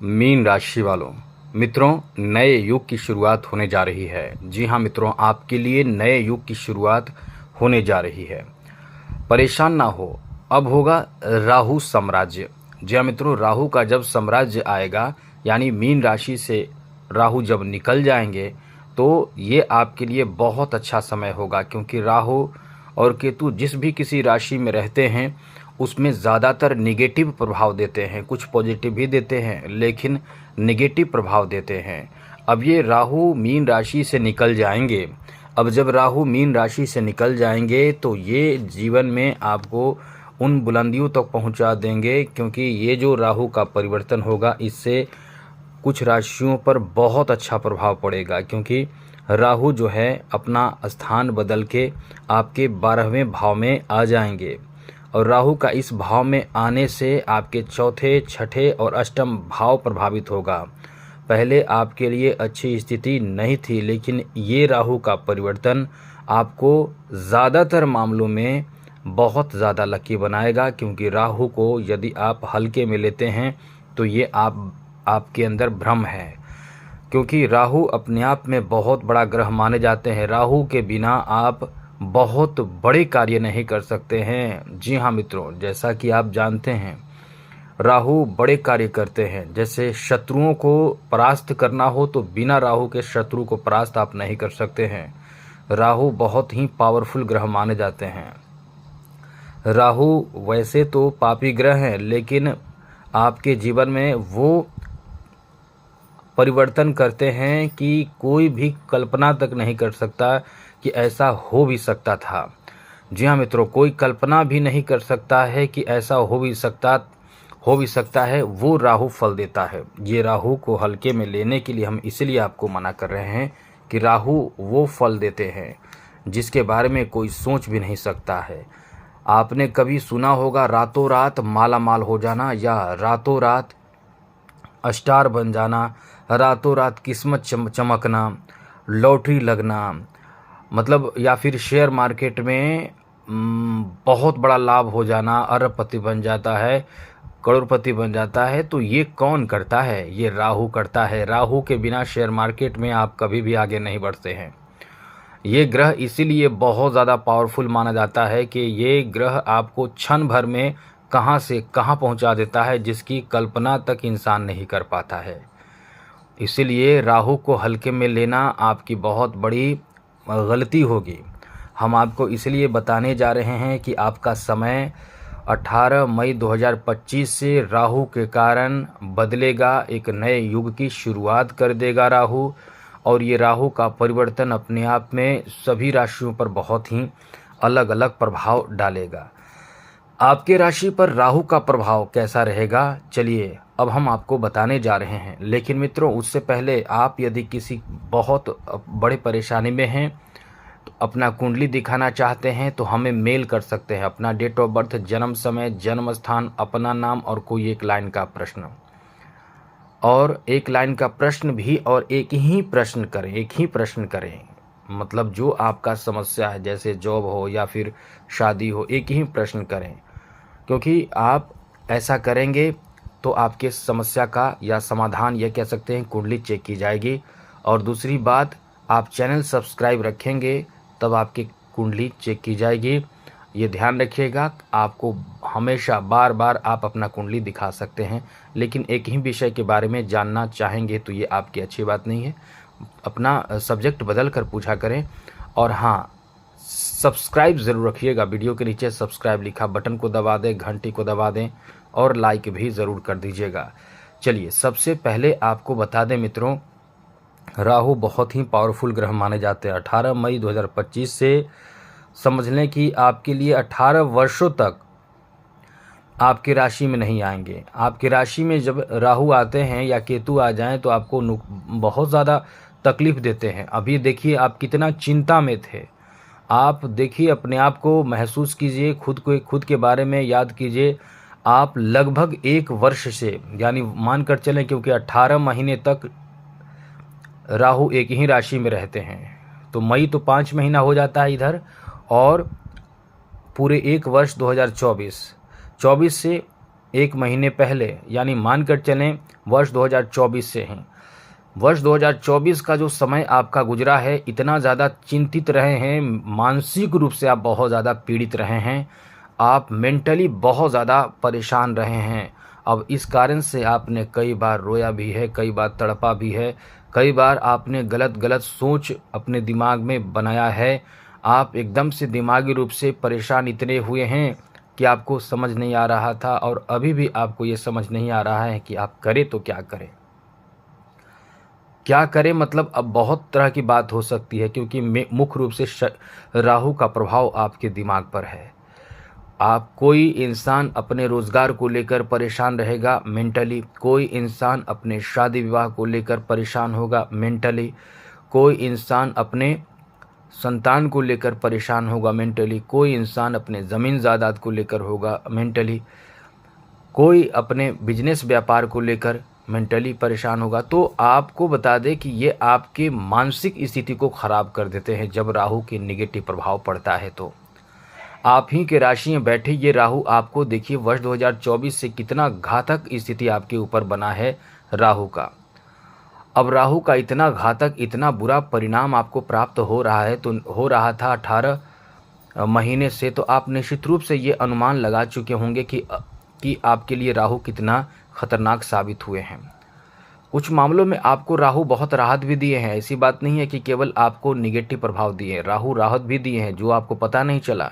Mean राशि वालों, मित्रों, नए युग की शुरुआत होने जा रही है। जी हाँ मित्रों, आपके लिए नए युग की शुरुआत होने जा रही है। परेशान ना हो, अब होगा राहु साम्राज्य। जी हाँ मित्रों, राहु का जब साम्राज्य आएगा, यानी मीन राशि से राहु जब निकल जाएंगे, तो ये आपके लिए बहुत अच्छा समय होगा, क्योंकि राहु और केतु जिस भी किसी राशि में रहते हैं उसमें ज़्यादातर निगेटिव प्रभाव देते हैं। कुछ पॉजिटिव भी देते हैं, लेकिन निगेटिव प्रभाव देते हैं। अब ये राहु मीन राशि से निकल जाएंगे। अब जब राहु मीन राशि से निकल जाएंगे तो ये जीवन में आपको उन बुलंदियों तक पहुंचा देंगे, क्योंकि ये जो राहु का परिवर्तन होगा इससे कुछ राशियों पर बहुत अच्छा प्रभाव पड़ेगा, क्योंकि राहु जो है अपना स्थान बदल के आपके 12वें भाव में आ जाएंगे। और राहु का इस भाव में आने से आपके चौथे, छठे और अष्टम भाव प्रभावित होगा। पहले आपके लिए अच्छी स्थिति नहीं थी, लेकिन ये राहु का परिवर्तन आपको ज़्यादातर मामलों में बहुत ज़्यादा लकी बनाएगा, क्योंकि राहु को यदि आप हल्के में लेते हैं तो ये आपके अंदर भ्रम है, क्योंकि राहु अपने आप में बहुत बड़ा ग्रह माने जाते हैं। राहु के बिना आप बहुत बड़े कार्य नहीं कर सकते हैं। जी हाँ मित्रों, जैसा कि आप जानते हैं राहु बड़े कार्य करते हैं। जैसे शत्रुओं को परास्त करना हो तो बिना राहु के शत्रु को परास्त आप नहीं कर सकते हैं। राहु बहुत ही पावरफुल ग्रह माने जाते हैं। राहु वैसे तो पापी ग्रह हैं, लेकिन आपके जीवन में वो परिवर्तन करते हैं कि कोई भी कल्पना तक नहीं कर सकता कि ऐसा हो भी सकता था। जी हाँ मित्रों, कोई कल्पना भी नहीं कर सकता है कि ऐसा हो भी सकता है। वो राहु फल देता है। ये राहु को हल्के में लेने के लिए हम इसलिए आपको मना कर रहे हैं कि राहु वो फल देते हैं जिसके बारे में कोई सोच भी नहीं सकता है। आपने कभी सुना होगा रातों रात माला माल हो जाना, या रातों रात स्टार बन जाना, रातों रात किस्मत चमकना, लॉटरी लगना, मतलब या फिर शेयर मार्केट में बहुत बड़ा लाभ हो जाना, अरबपति बन जाता है, करोड़पति बन जाता है। तो ये कौन करता है? ये राहु करता है। राहु के बिना शेयर मार्केट में आप कभी भी आगे नहीं बढ़ते हैं। ये ग्रह इसीलिए बहुत ज़्यादा पावरफुल माना जाता है कि ये ग्रह आपको क्षण भर में कहाँ से कहाँ पहुँचा देता है, जिसकी कल्पना तक इंसान नहीं कर पाता है। इसीलिए राहु को हल्के में लेना आपकी बहुत बड़ी गलती होगी। हम आपको इसलिए बताने जा रहे हैं कि आपका समय 18 मई 2025 से राहु के कारण बदलेगा। एक नए युग की शुरुआत कर देगा राहु, और ये राहु का परिवर्तन अपने आप में सभी राशियों पर बहुत ही अलग अलग प्रभाव डालेगा। आपके राशि पर राहु का प्रभाव कैसा रहेगा, चलिए अब हम आपको बताने जा रहे हैं। लेकिन मित्रों, उससे पहले आप यदि किसी बहुत बड़े परेशानी में हैं, तो अपना कुंडली दिखाना चाहते हैं, तो हमें मेल कर सकते हैं। अपना डेट ऑफ बर्थ, जन्म समय, जन्म स्थान, अपना नाम और कोई एक लाइन का प्रश्न, और एक लाइन का प्रश्न भी, और एक ही प्रश्न करें। मतलब जो आपका समस्या है, जैसे जॉब हो या फिर शादी हो, एक ही प्रश्न करें, क्योंकि आप ऐसा करेंगे तो आपके समस्या का या समाधान ये कह सकते हैं कुंडली चेक की जाएगी। और दूसरी बात, आप चैनल सब्सक्राइब रखेंगे तब आपकी कुंडली चेक की जाएगी। ये ध्यान रखिएगा, आपको हमेशा बार बार आप अपना कुंडली दिखा सकते हैं, लेकिन एक ही विषय के बारे में जानना चाहेंगे तो ये आपकी अच्छी बात नहीं है। अपना सब्जेक्ट बदल कर पूछा करें। और हाँ, सब्सक्राइब ज़रूर रखिएगा। वीडियो के नीचे सब्सक्राइब लिखा बटन को दबा दें, घंटी को दबा दें और लाइक भी ज़रूर कर दीजिएगा। चलिए, सबसे पहले आपको बता दें मित्रों, राहु बहुत ही पावरफुल ग्रह माने जाते हैं। 18 मई 2025 से समझ लें कि आपके लिए 18 वर्षों तक आपकी राशि में नहीं आएंगे। आपकी राशि में जब राहु आते हैं या केतु आ जाएं तो आपको बहुत ज़्यादा तकलीफ़ देते हैं। अभी देखिए आप कितना चिंता में थे। आप देखिए, अपने आप को महसूस कीजिए, खुद के बारे में याद कीजिए। आप लगभग 1 वर्ष से, यानी मान कर चलें, क्योंकि 18 महीने तक राहु एक ही राशि में रहते हैं, तो मई तो 5 महीना हो जाता है इधर, और पूरे 1 वर्ष 2024 से 1 महीने पहले, यानी मानकर चलें वर्ष 2024 से हैं। वर्ष 2024 का जो समय आपका गुजरा है, इतना ज़्यादा चिंतित रहे हैं, मानसिक रूप से आप बहुत ज़्यादा पीड़ित रहे हैं, आप मेंटली बहुत ज़्यादा परेशान रहे हैं। अब इस कारण से आपने कई बार रोया भी है, कई बार तड़पा भी है, कई बार आपने गलत गलत सोच अपने दिमाग में बनाया है। आप एकदम से दिमागी रूप से परेशान इतने हुए हैं कि आपको समझ नहीं आ रहा था, और अभी भी आपको ये समझ नहीं आ रहा है कि आप करें तो क्या करें। क्या करें मतलब अब बहुत तरह की बात हो सकती है, क्योंकि मुख्य रूप से राहु का प्रभाव आपके दिमाग पर है। आप कोई इंसान अपने रोज़गार को लेकर परेशान रहेगा मेंटली, कोई इंसान अपने शादी विवाह को लेकर परेशान होगा मेंटली, कोई इंसान अपने संतान को लेकर परेशान होगा मेंटली, कोई इंसान अपने ज़मीन जायदाद को लेकर होगा मेंटली, कोई अपने बिजनेस व्यापार को लेकर मेंटली परेशान होगा। तो आपको बता दें कि ये आपके मानसिक स्थिति को ख़राब कर देते हैं जब राहु के नेगेटिव प्रभाव पड़ता है। तो आप ही के राशि में बैठे ये राहु आपको देखिए वर्ष 2024 से कितना घातक स्थिति आपके ऊपर बना है राहु का। अब राहु का इतना घातक, इतना बुरा परिणाम आपको प्राप्त हो रहा है, तो हो रहा था 18 महीने से, तो आप निश्चित रूप से ये अनुमान लगा चुके होंगे कि आपके लिए राहु कितना खतरनाक साबित हुए हैं। कुछ मामलों में आपको राहु बहुत राहत भी दिए हैं, ऐसी बात नहीं है कि केवल आपको निगेटिव प्रभाव दिए हैं, राहु राहत भी दिए हैं जो आपको पता नहीं चला।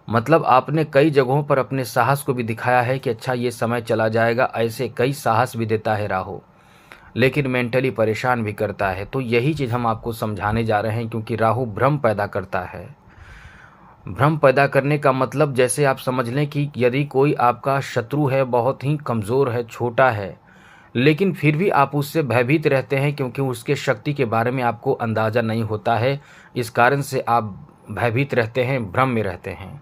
मतलब आपने कई जगहों पर अपने साहस को भी दिखाया है कि अच्छा ये समय चला जाएगा, ऐसे कई साहस भी देता है राहु, लेकिन मेंटली परेशान भी करता है। तो यही चीज़ हम आपको समझाने जा रहे हैं, क्योंकि राहु भ्रम पैदा करता है। भ्रम पैदा करने का मतलब जैसे आप समझ लें कि यदि कोई आपका शत्रु है, बहुत ही कमज़ोर है, छोटा है, लेकिन फिर भी आप उससे भयभीत रहते हैं, क्योंकि उसके शक्ति के बारे में आपको अंदाज़ा नहीं होता है। इस कारण से आप भयभीत रहते हैं, भ्रम में रहते हैं।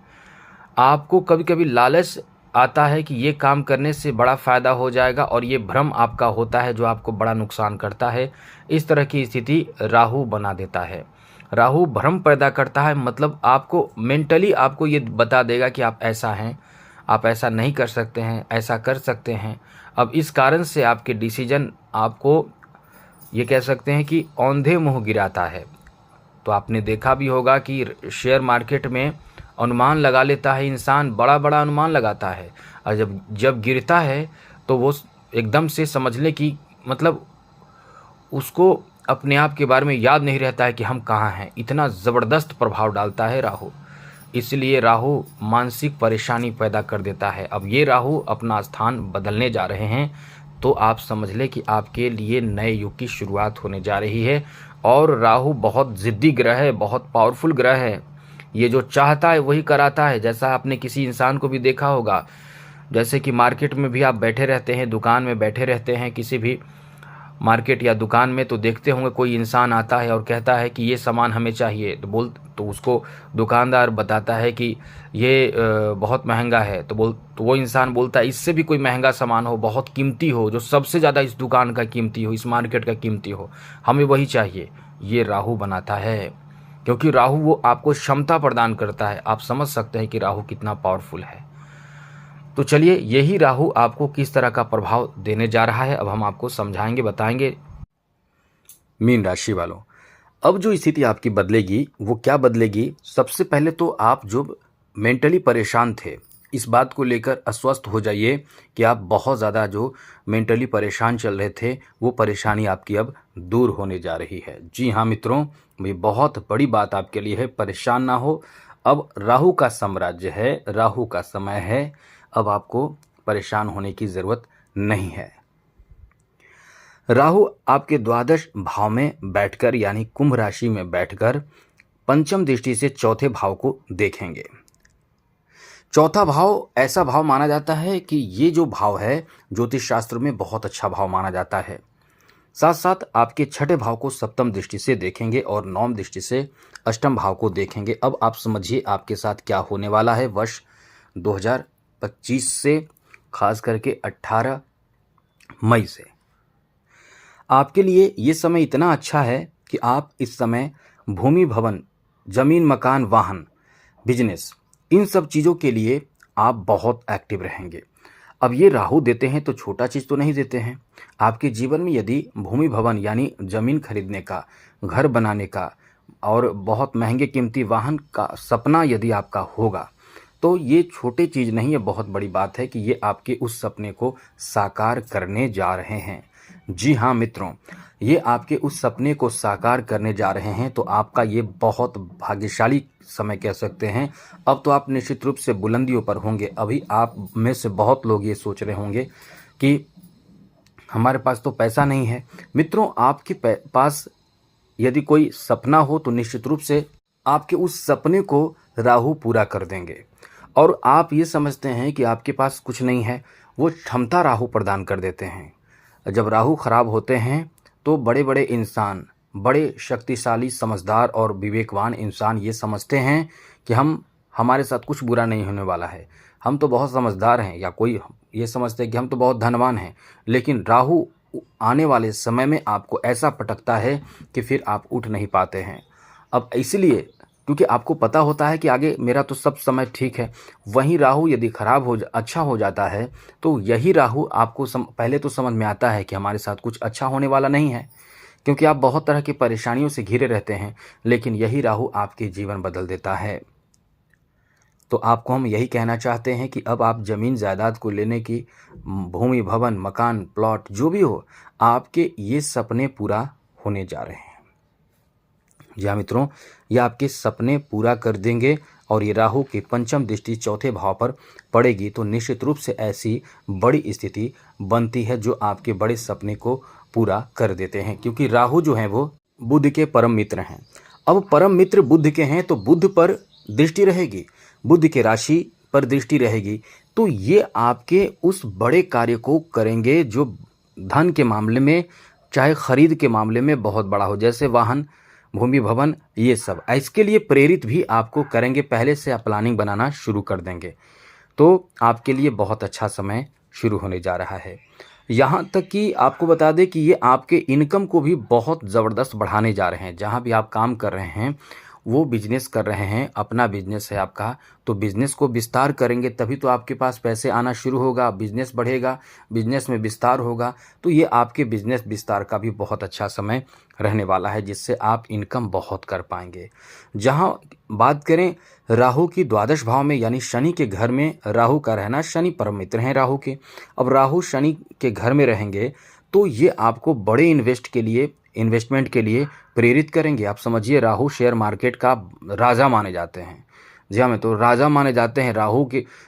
आपको कभी कभी लालच आता है कि ये काम करने से बड़ा फ़ायदा हो जाएगा, और ये भ्रम आपका होता है जो आपको बड़ा नुकसान करता है। इस तरह की स्थिति राहु बना देता है। राहु भ्रम पैदा करता है, मतलब आपको मेंटली आपको ये बता देगा कि आप ऐसा हैं, आप ऐसा नहीं कर सकते हैं, ऐसा कर सकते हैं। अब इस कारण से आपके डिसीजन आपको ये कह सकते हैं कि औंधे मुँह गिराता है। तो आपने देखा भी होगा कि शेयर मार्केट में अनुमान लगा लेता है इंसान, बड़ा बड़ा अनुमान लगाता है, और जब गिरता है तो वो एकदम से समझ ले कि मतलब उसको अपने आप के बारे में याद नहीं रहता है कि हम कहाँ हैं। इतना ज़बरदस्त प्रभाव डालता है राहु, इसलिए राहु मानसिक परेशानी पैदा कर देता है। अब ये राहु अपना स्थान बदलने जा रहे हैं, तो आप समझ लें कि आपके लिए नए युग की शुरुआत होने जा रही है। और राहु बहुत ज़िद्दी ग्रह है, बहुत पावरफुल ग्रह है। ये जो चाहता है वही कराता है। जैसा आपने किसी इंसान को भी देखा होगा, जैसे कि मार्केट में भी आप बैठे रहते हैं, दुकान में बैठे रहते हैं, किसी भी मार्केट या दुकान में, तो देखते होंगे कोई इंसान आता है और कहता है कि ये सामान हमें चाहिए, तो उसको दुकानदार बताता है कि ये बहुत महंगा है, तो वो इंसान बोलता है इससे भी कोई महंगा सामान हो, बहुत कीमती हो, जो सबसे ज़्यादा इस दुकान का कीमती हो, इस मार्केट का कीमती हो, हमें वही चाहिए। ये राहु बनाता है, क्योंकि राहु वो आपको क्षमता प्रदान करता है। आप समझ सकते हैं कि राहु कितना पावरफुल है। तो चलिए, यही राहु आपको किस तरह का प्रभाव देने जा रहा है अब हम आपको समझाएंगे, बताएंगे। मीन राशि वालों, अब जो स्थिति आपकी बदलेगी वो क्या बदलेगी? सबसे पहले तो आप जो मेंटली परेशान थे, इस बात को लेकर अस्वस्थ हो जाइए कि आप बहुत ज़्यादा जो मेंटली परेशान चल रहे थे, वो परेशानी आपकी अब दूर होने जा रही है। जी हाँ मित्रों, ये बहुत बड़ी बात आपके लिए है, परेशान ना हो। अब राहु का साम्राज्य है, राहु का समय है, अब आपको परेशान होने की ज़रूरत नहीं है। राहु आपके द्वादश भाव में बैठकर, यानी कुंभ राशि में बैठकर पंचम दृष्टि से चौथे भाव को देखेंगे। चौथा भाव ऐसा भाव माना जाता है कि ये जो भाव है ज्योतिष शास्त्र में बहुत अच्छा भाव माना जाता है। साथ साथ आपके छठे भाव को सप्तम दृष्टि से देखेंगे और नवम दृष्टि से अष्टम भाव को देखेंगे। अब आप समझिए आपके साथ क्या होने वाला है वर्ष 2025 से, खास करके 18 मई से। आपके लिए ये समय इतना अच्छा है कि आप इस समय भूमि, भवन, जमीन, मकान, वाहन, बिजनेस, इन सब चीज़ों के लिए आप बहुत एक्टिव रहेंगे। अब ये राहु देते हैं तो छोटा चीज़ तो नहीं देते हैं। आपके जीवन में यदि भूमि भवन यानी ज़मीन खरीदने का, घर बनाने का और बहुत महँगे कीमती वाहन का सपना यदि आपका होगा, तो ये छोटी चीज़ नहीं है, बहुत बड़ी बात है कि ये आपके उस सपने को साकार करने जा रहे हैं। जी हाँ मित्रों, ये आपके उस सपने को साकार करने जा रहे हैं, तो आपका ये बहुत भाग्यशाली समय कह सकते हैं। अब तो आप निश्चित रूप से बुलंदियों पर होंगे। अभी आप में से बहुत लोग ये सोच रहे होंगे कि हमारे पास तो पैसा नहीं है। मित्रों, आपके पास यदि कोई सपना हो तो निश्चित रूप से आपके उस सपने को राहु पूरा कर देंगे। और आप ये समझते हैं कि आपके पास कुछ नहीं है, वो क्षमता राहु प्रदान कर देते हैं। जब राहु खराब होते हैं तो बड़े बड़े इंसान, बड़े शक्तिशाली, समझदार और विवेकवान इंसान ये समझते हैं कि हमारे साथ कुछ बुरा नहीं होने वाला है, हम तो बहुत समझदार हैं, या कोई ये समझते हैं कि हम तो बहुत धनवान हैं। लेकिन राहु आने वाले समय में आपको ऐसा पटकता है कि फिर आप उठ नहीं पाते हैं। अब इसलिए क्योंकि आपको पता होता है कि आगे मेरा तो सब समय ठीक है, वहीं राहु यदि अच्छा हो जाता है तो यही राहु आपको पहले तो समझ में आता है कि हमारे साथ कुछ अच्छा होने वाला नहीं है, क्योंकि आप बहुत तरह की परेशानियों से घिरे रहते हैं। लेकिन यही राहु आपके जीवन बदल देता है। तो आपको हम यही कहना चाहते हैं कि अब आप ज़मीन जायदाद को लेने की, भूमि भवन, मकान, प्लॉट जो भी हो, आपके ये सपने पूरा होने जा रहे हैं। जी हाँ मित्रों, ये आपके सपने पूरा कर देंगे। और ये राहु की पंचम दृष्टि चौथे भाव पर पड़ेगी तो निश्चित रूप से ऐसी बड़ी स्थिति बनती है जो आपके बड़े सपने को पूरा कर देते हैं, क्योंकि राहु जो हैं वो बुध के परम मित्र हैं। अब परम मित्र बुध के हैं तो बुध पर दृष्टि रहेगी, बुध के राशि पर दृष्टि रहेगी, तो ये आपके उस बड़े कार्य को करेंगे जो धन के मामले में, चाहे खरीद के मामले में बहुत बड़ा हो, जैसे वाहन, भूमि भवन, ये सब। इसके लिए प्रेरित भी आपको करेंगे, पहले से आप प्लानिंग बनाना शुरू कर देंगे। तो आपके लिए बहुत अच्छा समय शुरू होने जा रहा है। यहाँ तक कि आपको बता दें कि ये आपके इनकम को भी बहुत ज़बरदस्त बढ़ाने जा रहे हैं। जहाँ भी आप काम कर रहे हैं, वो बिजनेस कर रहे हैं, अपना बिजनेस है आपका, तो बिजनेस को विस्तार करेंगे तभी तो आपके पास पैसे आना शुरू होगा, बिजनेस बढ़ेगा, बिजनेस में विस्तार होगा। तो ये आपके बिजनेस विस्तार का भी बहुत अच्छा समय रहने वाला है, जिससे आप इनकम बहुत कर पाएंगे। जहाँ बात करें राहु की द्वादश भाव में यानी शनि के घर में राहु का रहना, शनि परम मित्र हैं राहु के। अब राहु शनि के घर में रहेंगे तो ये आपको बड़े इन्वेस्टमेंट के लिए प्रेरित करेंगे। आप समझिए, राहु शेयर मार्केट का राजा माने जाते हैं। जी हाँ, मैं तो राजा माने जाते हैं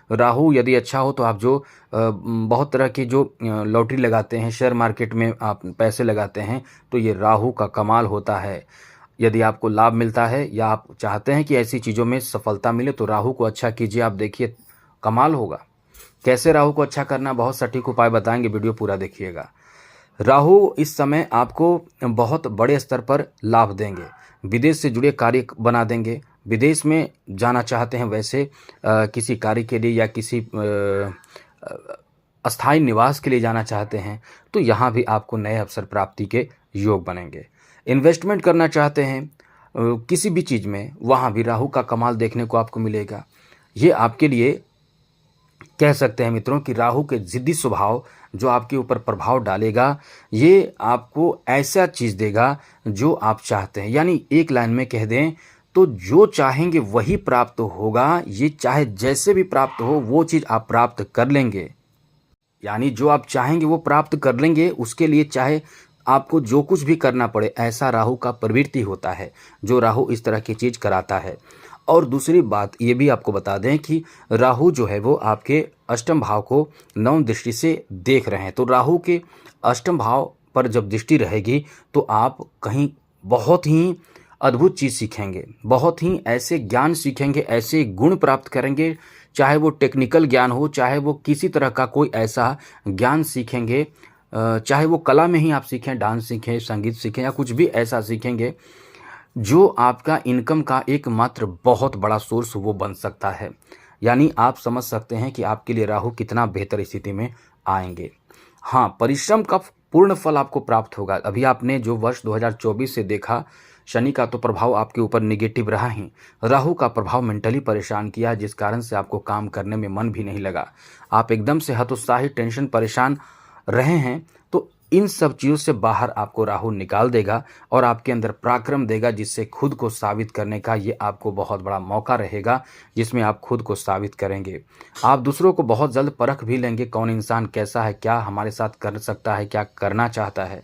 राहु यदि अच्छा हो तो आप जो बहुत तरह की जो लॉटरी लगाते हैं, शेयर मार्केट में आप पैसे लगाते हैं, तो ये राहु का कमाल होता है। यदि आपको लाभ मिलता है या आप चाहते हैं कि ऐसी चीज़ों में सफलता मिले तो राहु को अच्छा कीजिए, आप देखिए कमाल होगा। कैसे राहु को अच्छा करना, बहुत सटीक उपाय बताएंगे, वीडियो पूरा देखिएगा। राहु इस समय आपको बहुत बड़े स्तर पर लाभ देंगे, विदेश से जुड़े कार्य बना देंगे। विदेश में जाना चाहते हैं वैसे किसी कार्य के लिए या किसी अस्थायी निवास के लिए जाना चाहते हैं तो यहाँ भी आपको नए अवसर प्राप्ति के योग बनेंगे। इन्वेस्टमेंट करना चाहते हैं किसी भी चीज़ में, वहाँ भी राहु का कमाल देखने को आपको मिलेगा। ये आपके लिए कह सकते हैं मित्रों कि राहु के जिद्दी स्वभाव जो आपके ऊपर प्रभाव डालेगा, ये आपको ऐसा चीज़ देगा जो आप चाहते हैं। यानी एक लाइन में कह दें तो जो चाहेंगे वही प्राप्त होगा। ये चाहे जैसे भी प्राप्त हो वो चीज़ आप प्राप्त कर लेंगे। यानी जो आप चाहेंगे वो प्राप्त कर लेंगे, उसके लिए चाहे आपको जो कुछ भी करना पड़े, ऐसा राहु का प्रवृत्ति होता है जो राहु इस तरह की चीज़ कराता है। और दूसरी बात ये भी आपको बता दें कि राहु जो है वो आपके अष्टम भाव को नवम दृष्टि से देख रहे हैं। तो राहु के अष्टम भाव पर जब दृष्टि रहेगी तो आप कहीं बहुत ही अद्भुत चीज़ सीखेंगे, बहुत ही ऐसे ज्ञान सीखेंगे, ऐसे गुण प्राप्त करेंगे, चाहे वो टेक्निकल ज्ञान हो, चाहे वो किसी तरह का कोई ऐसा ज्ञान सीखेंगे, चाहे वो कला में ही आप सीखें, डांस सीखें, संगीत सीखें या कुछ भी ऐसा सीखेंगे जो आपका इनकम का एकमात्र बहुत बड़ा सोर्स वो बन सकता है। यानी आप समझ सकते हैं कि आपके लिए राहु कितना बेहतर स्थिति में आएंगे। हाँ, परिश्रम का पूर्ण फल आपको प्राप्त होगा। अभी आपने जो वर्ष 2024 से देखा शनि का तो प्रभाव आपके ऊपर नेगेटिव रहा ही, राहु का प्रभाव मेंटली परेशान किया, जिस कारण से आपको काम करने में मन भी नहीं लगा। आप एकदम से हतोत्साही, टेंशन, परेशान रहे हैं। तो इन सब चीज़ों से बाहर आपको राहु निकाल देगा और आपके अंदर पराक्रम देगा, जिससे खुद को साबित करने का ये आपको बहुत बड़ा मौका रहेगा, जिसमें आप खुद को साबित करेंगे। आप दूसरों को बहुत जल्द परख भी लेंगे, कौन इंसान कैसा है, क्या हमारे साथ कर सकता है, क्या करना चाहता है।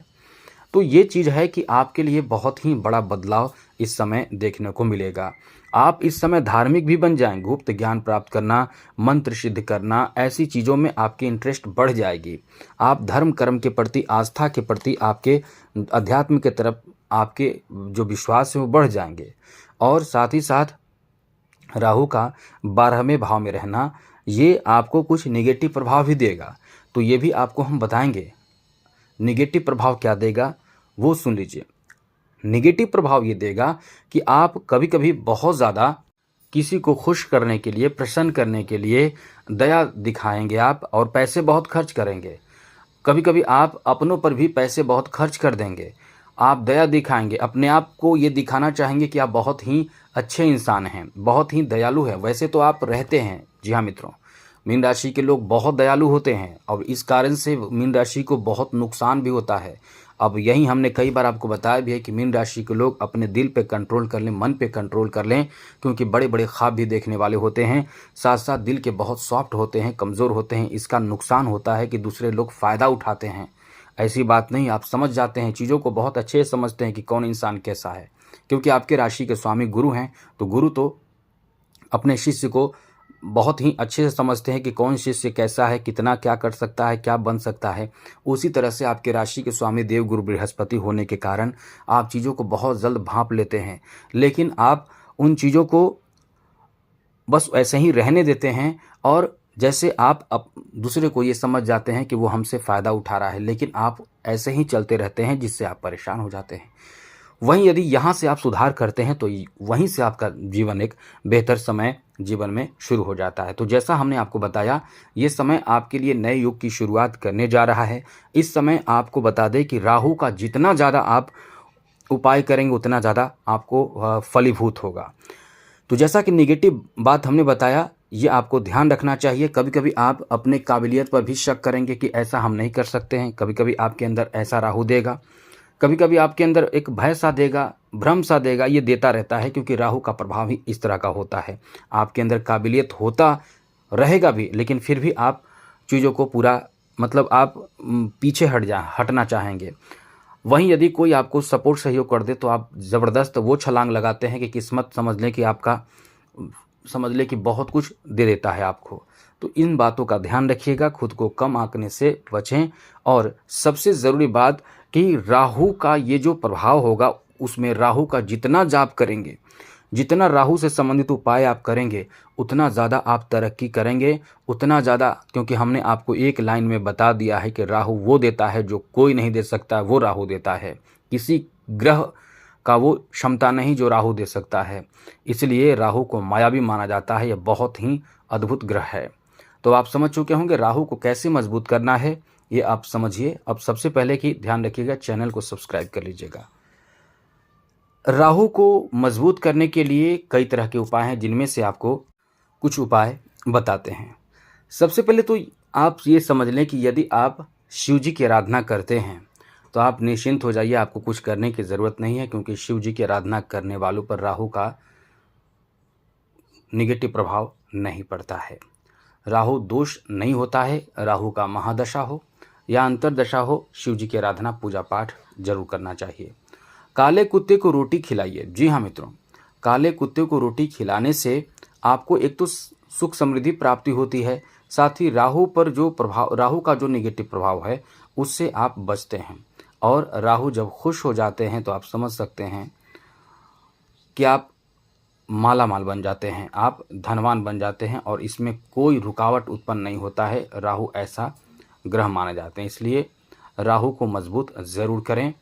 तो ये चीज़ है कि आपके लिए बहुत ही बड़ा बदलाव इस समय देखने को मिलेगा। आप इस समय धार्मिक भी बन जाएंगे, गुप्त ज्ञान प्राप्त करना, मंत्र सिद्ध करना, ऐसी चीज़ों में आपकी इंटरेस्ट बढ़ जाएगी। आप धर्म कर्म के प्रति, आस्था के प्रति, आपके अध्यात्म के तरफ आपके जो विश्वास है वो बढ़ जाएंगे। और साथ ही साथ राहु का 12वें भाव में रहना ये आपको कुछ नेगेटिव प्रभाव भी देगा, तो ये भी आपको हम बताएंगे। नेगेटिव प्रभाव क्या देगा वो सुन लीजिए। नेगेटिव प्रभाव ये देगा कि आप कभी कभी बहुत ज़्यादा किसी को खुश करने के लिए, प्रसन्न करने के लिए दया दिखाएंगे आप, और पैसे बहुत खर्च करेंगे। कभी कभी आप अपनों पर भी पैसे बहुत खर्च कर देंगे। आप दया दिखाएंगे, अपने आप को ये दिखाना चाहेंगे कि आप बहुत ही अच्छे इंसान हैं, बहुत ही दयालु हैं। वैसे तो आप रहते हैं। जी हाँ मित्रों, मीन राशि के लोग बहुत दयालु होते हैं और इस कारण से मीन राशि को बहुत नुकसान भी होता है। अब यही हमने कई बार आपको बताया भी है कि मीन राशि के लोग अपने दिल पे कंट्रोल कर लें, मन पे कंट्रोल कर लें, क्योंकि बड़े बड़े ख्वाब भी देखने वाले होते हैं, साथ साथ दिल के बहुत सॉफ्ट होते हैं, कमज़ोर होते हैं। इसका नुकसान होता है कि दूसरे लोग फ़ायदा उठाते हैं। ऐसी बात नहीं, आप समझ जाते हैं, चीज़ों को बहुत अच्छे से समझते हैं कि कौन इंसान कैसा है, क्योंकि आपके राशि के स्वामी गुरु हैं। तो गुरु तो अपने शिष्य को बहुत ही अच्छे से समझते हैं कि कौन शिष्य कैसा है, कितना क्या कर सकता है, क्या बन सकता है। उसी तरह से आपके राशि के स्वामी देव गुरु बृहस्पति होने के कारण आप चीज़ों को बहुत जल्द भांप लेते हैं, लेकिन आप उन चीज़ों को बस ऐसे ही रहने देते हैं, और जैसे आप दूसरे को ये समझ जाते हैं कि वो हमसे फ़ायदा उठा रहा है, लेकिन आप ऐसे ही चलते रहते हैं, जिससे आप परेशान हो जाते हैं। वहीं यदि यहाँ से आप सुधार करते हैं तो वहीं से आपका जीवन एक बेहतर समय जीवन में शुरू हो जाता है। तो जैसा हमने आपको बताया, ये समय आपके लिए नए युग की शुरुआत करने जा रहा है। इस समय आपको बता दें कि राहु का जितना ज़्यादा आप उपाय करेंगे उतना ज़्यादा आपको फलीभूत होगा। तो जैसा कि नेगेटिव बात हमने बताया, ये आपको ध्यान रखना चाहिए। कभी कभी आप अपने काबिलियत पर भी शक करेंगे कि ऐसा हम नहीं कर सकते हैं। कभी कभी आपके अंदर ऐसा राहु देगा, कभी कभी आपके अंदर एक भय सा देगा, भ्रम सा देगा। ये देता रहता है, क्योंकि राहु का प्रभाव ही इस तरह का होता है। आपके अंदर काबिलियत होता रहेगा भी, लेकिन फिर भी आप चीज़ों को पूरा आप पीछे हटना चाहेंगे। वहीं यदि कोई आपको सपोर्ट सहयोग कर दे तो आप ज़बरदस्त वो छलांग लगाते हैं कि किस्मत समझ ले कि बहुत कुछ दे देता है आपको। तो इन बातों का ध्यान रखिएगा, खुद को कम आंकने से बचें। और सबसे ज़रूरी बात कि राहु का ये जो प्रभाव होगा, उसमें राहु का जितना जाप करेंगे, जितना राहु से संबंधित उपाय आप करेंगे, उतना ज़्यादा आप तरक्की करेंगे, उतना ज़्यादा। क्योंकि हमने आपको एक लाइन में बता दिया है कि राहु वो देता है जो कोई नहीं दे सकता, वो राहु देता है। किसी ग्रह का वो क्षमता नहीं जो राहु दे सकता है। इसलिए राहु को मायावी माना जाता है। यह बहुत ही अद्भुत ग्रह है। तो आप समझ चुके होंगे राहु को कैसे मजबूत करना है, ये आप समझिए। अब सबसे पहले कि ध्यान रखिएगा, चैनल को सब्सक्राइब कर लीजिएगा। राहु को मजबूत करने के लिए कई तरह के उपाय हैं, जिनमें से आपको कुछ उपाय बताते हैं। सबसे पहले तो आप ये समझ लें कि यदि आप शिव जी की आराधना करते हैं तो आप निश्चिंत हो जाइए, आपको कुछ करने की ज़रूरत नहीं है, क्योंकि शिव जी की आराधना करने वालों पर राहु का निगेटिव प्रभाव नहीं पड़ता है। राहु दोष नहीं होता है। राहु का महादशा हो या अंतरदशा हो, शिव जी की आराधना पूजा पाठ जरूर करना चाहिए। काले कुत्ते को रोटी खिलाइए। जी हाँ मित्रों, काले कुत्ते को रोटी खिलाने से आपको एक तो सुख समृद्धि प्राप्ति होती है, साथ ही राहु पर जो प्रभाव, राहु का जो निगेटिव प्रभाव है, उससे आप बचते हैं। और राहु जब खुश हो जाते हैं तो आप समझ सकते हैं कि आप माला माल बन जाते हैं, आप धनवान बन जाते हैं, और इसमें कोई रुकावट उत्पन्न नहीं होता है। राहु ऐसा ग्रह माने जाते हैं। इसलिए राहु को मजबूत ज़रूर करें।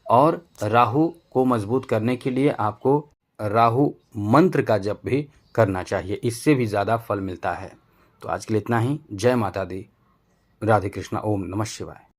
और राहु को मजबूत करने के लिए आपको राहु मंत्र का जप भी करना चाहिए, इससे भी ज़्यादा फल मिलता है। तो आज के लिए इतना ही। जय माता दी। राधे कृष्णा। ओम नमः शिवाय।